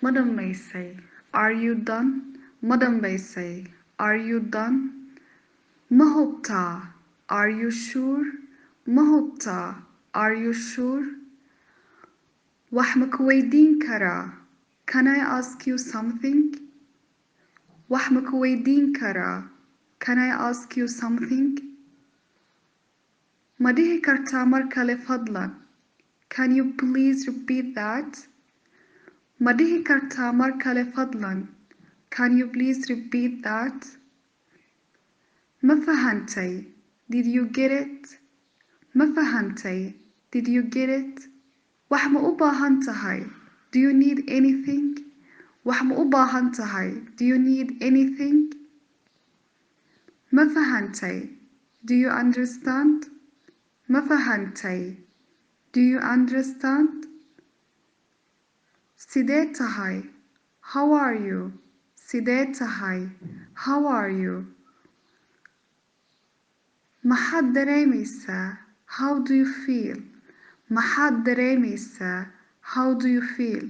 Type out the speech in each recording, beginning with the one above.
Ma dhammaysay? Are you done? Ma dhammaysay? Are you done? Ma hubtaa? Are you sure? Ma hubtaa? Are you sure? Wax ma ku weydiin karaa? Can I ask you something? Wax ma ku weydiin karaa? Can I ask you something? Ma dhihi kartaa mar kale fadlan? Can you please repeat that? Ma dhihi kartaa mar kale fadlan? Can you please repeat that? Ma fahantay? Did you get it? Ma fahantay? Did you get it? Wax ma u baahan tahay? Do you need anything? Wax ma u baahan tahay? Do you need anything? Ma fahantay? Do you understand? Ma fahantay? Do you understand? Sidee tahay? How are you? Sidee tahay? How are you? Maxaad dareemaysaa? How do you feel? Maxaad dareemaysaa? How do you feel?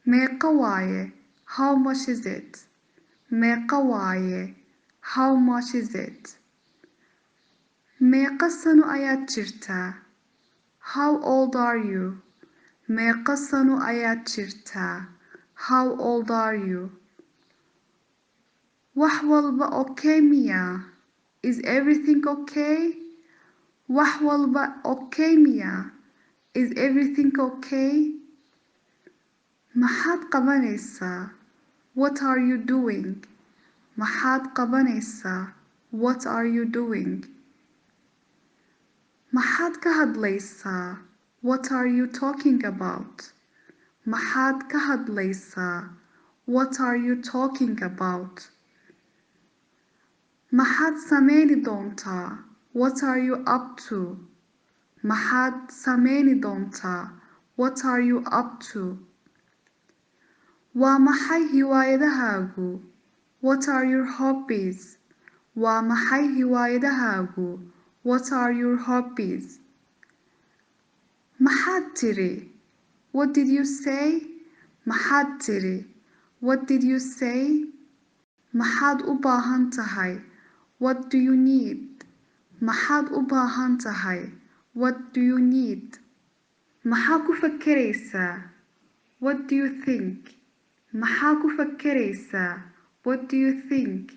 Meeqa waaye? How much is it? Meeqa waaye? How much is it? Meeqa sano ayaad jirtaa? How old are you? Meeqa sano ayaad jirtaa? How old are you? Wax walba okay miya? Is everything okay? Wax walba okay miya? Is everything okay? Maxaad qabanaysaa? What are you doing? Maxaad qabanaysaa? What are you doing? Maxaad ka hadlaysaa? What are you talking about? Maxaad ka hadlaysaa? What are you talking about? Maxaad sameyni doontaa? What are you up to? Maxaad sameyni doontaa? What are you up to? Waa maxay hiwaayadahaagu? What are your hobbies? Waa maxay hiwaayadahaagu? What are your hobbies? Maxaad tiri? What did you say? Maxaad tiri? What did you say? Maxaad u baahan tahay? What do you need? Maxaad u baahan tahay? What do you need? Maxaa ku fakireysaa? What do you think? Maxaa ku fakireysaa? What do you think?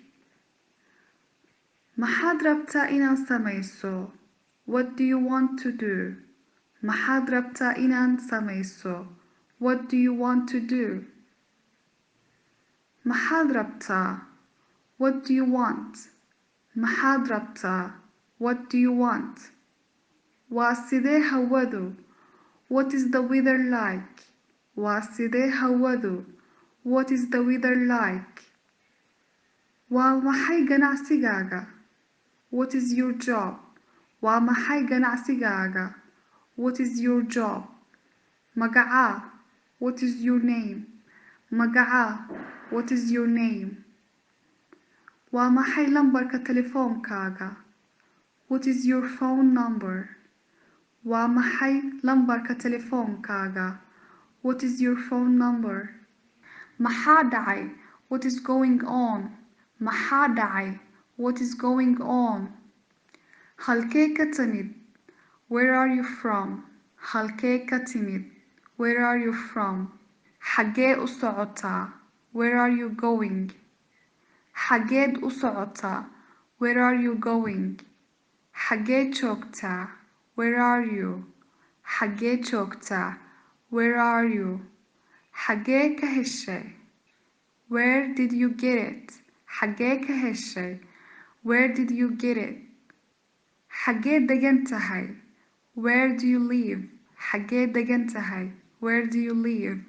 Maxaad rabtaa inaad samayso? What do you want to do? Maxaad rabtaa inaad samayso? What do you want to do? Maxaad rabtaa? What do you want? Maxaad rabtaa? What do you want? Waa sidee hawadu? What is the weather like? Waa sidee hawadu? What is the weather like? Waa maxay ganacsigaaga? What is your job? Waa maxay ganacsigaaga? What is your job? Magacaa. What is your name? Magacaa. What is your name? Waa maxay lambarka telefoonkaaga? What is your phone number? Waa maxay lambarka telefoonkaaga? What is your phone number? Maxaa dhacay? What is going on? Maxaa dhacay? What is going on? Halkee ka timid? Where are you from? Halkee ka timid? Where are you from? Xagee u socotaa? Where are you going? Xageed u socotaa? Where are you going? Xagee joogtaa? Where are you? Xagee joogtaa? Where are you? Xagee ka heshay? Where did you get it? Xagee ka heshay? Where did you get it? Xagee dagantahay? Where do you live? Xagee dagantahay? Where do you live?